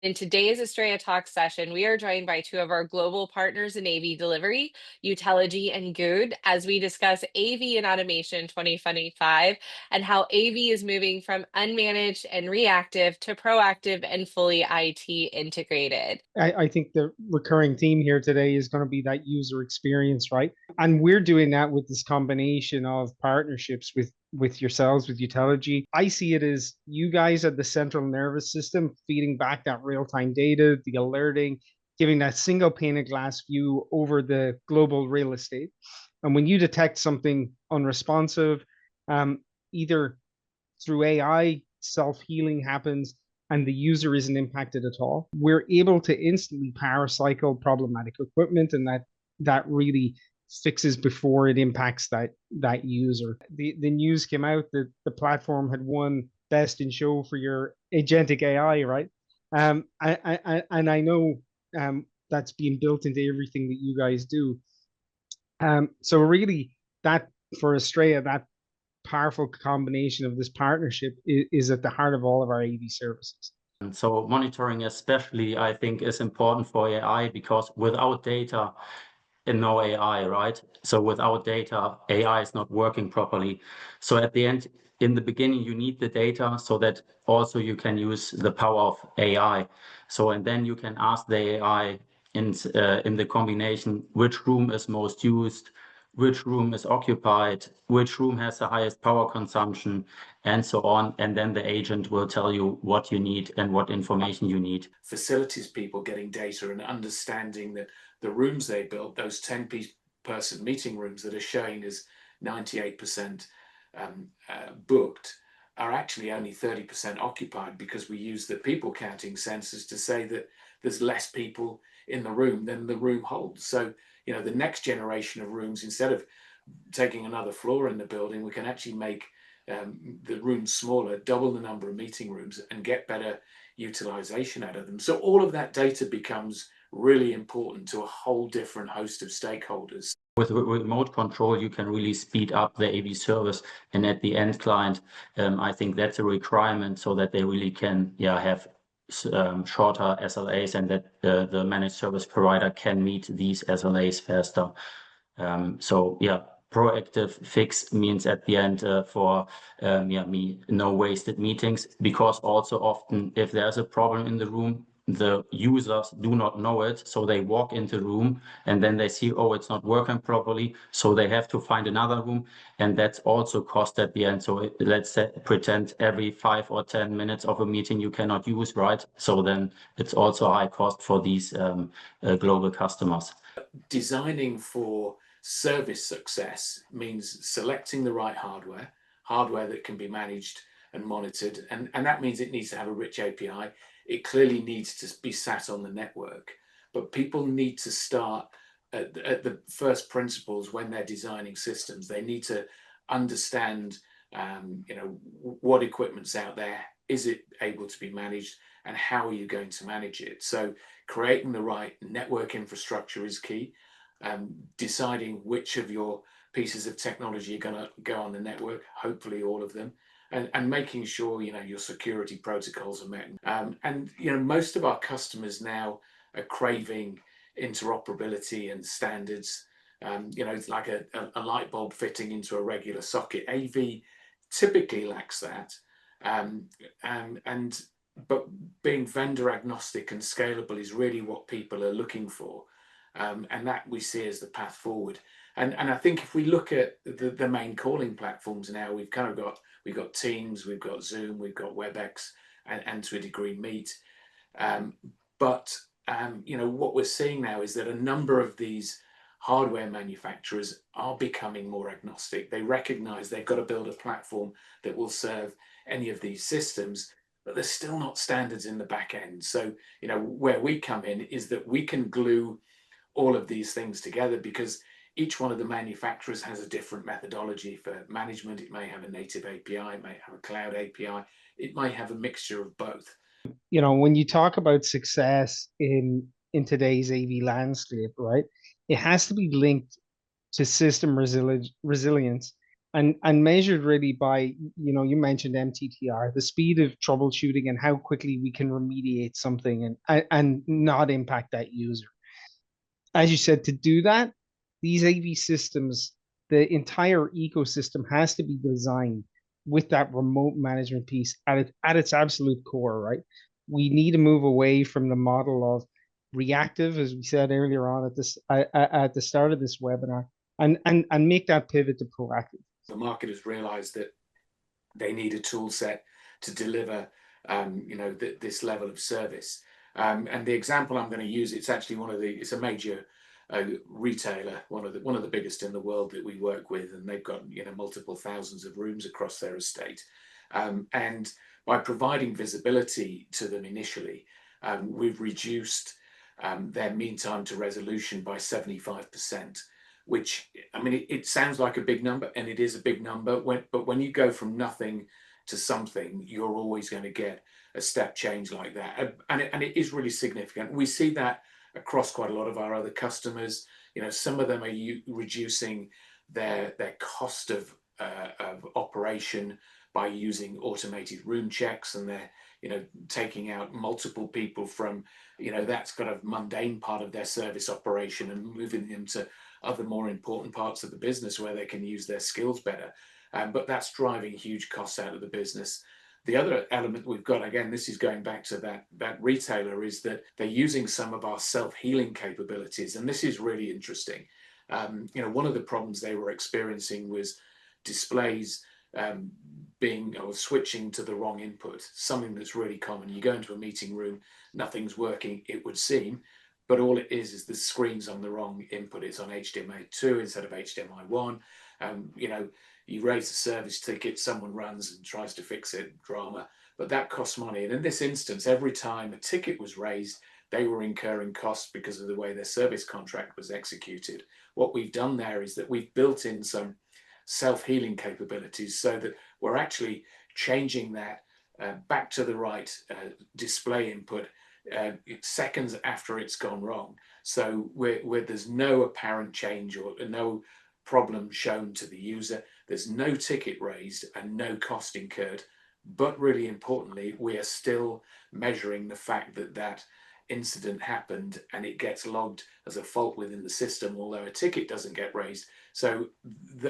In today's Astreya Talk session, we are joined by two of our global partners in AV delivery, Utelogy and Gude, as we discuss AV and Automation 2025 and how AV is moving from unmanaged and reactive to proactive and fully IT integrated. I think the recurring theme here today is going to be that user experience, right? And we're doing that with this combination of partnerships with yourselves, with Utelogy. I see it as you guys are the central nervous system feeding back that real-time data, the alerting, giving that single pane of glass view over the global real estate. And when you detect something unresponsive, either through AI, self-healing happens and the user isn't impacted at all, we're able to instantly power cycle problematic equipment, and that really fixes before it impacts that user. The news came out that the platform had won best in show for your agentic AI, right? And I know that's being built into everything that you guys do. So really, that for Astreya, that powerful combination of this partnership is at the heart of all of our AV services. And so monitoring especially, I think, is important for AI because without data, and no AI, right? So without data, AI is not working properly. So at the end, in the beginning, you need the data so that also you can use the power of AI. So, and then you can ask the AI in the combination, which room is most used, which room is occupied, which room has the highest power consumption, and so on. And then the agent will tell you what you need and what information you need. Facilities people getting data and understanding that the rooms they built, those 10-person meeting rooms that are showing as 98% booked, are actually only 30% occupied because we use the people counting sensors to say that there's less people in the room than the room holds. So, you know, the next generation of rooms, instead of taking another floor in the building, we can actually make the rooms smaller, double the number of meeting rooms, and get better utilization out of them. So all of that data becomes really important to a whole different host of stakeholders. With remote control, you can really speed up the AV service, and at the end client, I think that's a requirement so that they really can, have shorter SLAs, and that the managed service provider can meet these SLAs faster. Proactive fix means at the end for me no wasted meetings, because also often if there's a problem in the room, the users do not know it, so they walk into the room and then they see, oh, it's not working properly, so they have to find another room, and that's also cost at the end. So let's say, pretend every 5 or 10 minutes of a meeting you cannot use, right? So then it's also high cost for these global customers. Designing for service success means selecting the right hardware that can be managed and monitored, and that means it needs to have a rich API. It clearly needs to be sat on the network, but people need to start at the first principles when they're designing systems. They need to understand what equipment's out there, is it able to be managed, and how are you going to manage it. So creating the right network infrastructure is key. Deciding which of your pieces of technology are going to go on the network, hopefully all of them, and making sure your security protocols are met. And most of our customers now are craving interoperability and standards. It's like a light bulb fitting into a regular socket. AV typically lacks that, but being vendor agnostic and scalable is really what people are looking for. And that we see as the path forward. And I think if we look at the main calling platforms now, we've got Teams, we've got Zoom, we've got WebEx, and to a degree Meet. But what we're seeing now is that a number of these hardware manufacturers are becoming more agnostic. They recognize they've got to build a platform that will serve any of these systems, but there's still not standards in the back end. So where we come in is that we can glue all of these things together, because each one of the manufacturers has a different methodology for management. It may have a native API, it may have a cloud API, it may have a mixture of both. When you talk about success in today's AV landscape, right, it has to be linked to system resilience and measured really by, you mentioned MTTR, the speed of troubleshooting and how quickly we can remediate something and not impact that user. As you said, to do that, these AV systems, the entire ecosystem has to be designed with that remote management piece at its absolute core, right? We need to move away from the model of reactive, as we said earlier on at the start of this webinar, and make that pivot to proactive. The market has realized that they need a tool set to deliver this level of service. And the example I'm going to use, it's actually it's a major retailer, one of the biggest in the world that we work with, and they've got multiple thousands of rooms across their estate. And by providing visibility to them initially, we've reduced their mean time to resolution by 75%. Which, I mean, it sounds like a big number, and it is a big number, but when you go from nothing to something, you're always going to get a step change like that. And it is really significant. We see that across quite a lot of our other customers. Some of them are reducing their cost of operation by using automated room checks, and they're taking out multiple people from that's kind of mundane part of their service operation and moving them to other more important parts of the business where they can use their skills better. But that's driving huge costs out of the business. The other element we've got, again, this is going back to that retailer, is that they're using some of our self-healing capabilities. And this is really interesting. One of the problems they were experiencing was displays being or switching to the wrong input, something that's really common. You go into a meeting room, nothing's working, it would seem, but all it is the screen's on the wrong input. It's on HDMI 2 instead of HDMI 1. You raise a service ticket, someone runs and tries to fix it, drama, but that costs money. And in this instance, every time a ticket was raised, they were incurring costs because of the way their service contract was executed. What we've done there is that we've built in some self-healing capabilities so that we're actually changing that back to the right display input seconds after it's gone wrong. So where there's no apparent change or no problem shown to the user, there's no ticket raised and no cost incurred. But really importantly, we are still measuring the fact that that incident happened and it gets logged as a fault within the system, although a ticket doesn't get raised. So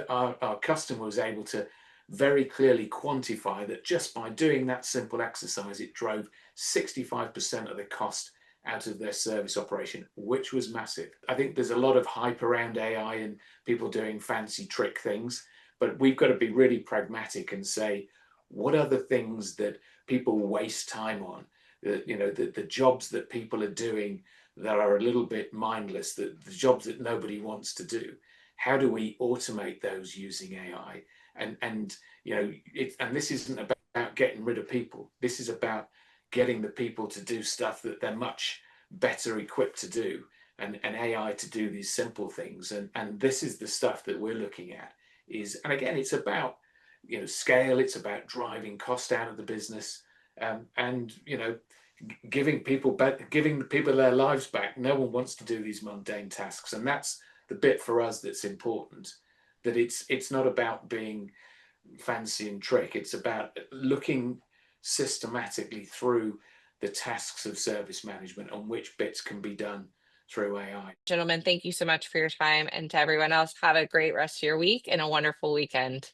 our customer was able to very clearly quantify that just by doing that simple exercise, it drove 65% of the cost out of their service operation, which was massive. I think there's a lot of hype around AI and people doing fancy trick things, but we've got to be really pragmatic and say, what are the things that people waste time on? The jobs that people are doing that are a little bit mindless, the jobs that nobody wants to do. How do we automate those using AI? And this isn't about getting rid of people. This is about getting the people to do stuff that they're much better equipped to do, and AI to do these simple things. And this is the stuff that we're looking at. And again, it's about scale. It's about driving cost out of the business, and giving the people their lives back. No one wants to do these mundane tasks, and that's the bit for us that's important. That it's not about being fancy and trick. It's about looking systematically through the tasks of service management and which bits can be done through AI. Gentlemen, thank you so much for your time. And to everyone else, have a great rest of your week and a wonderful weekend.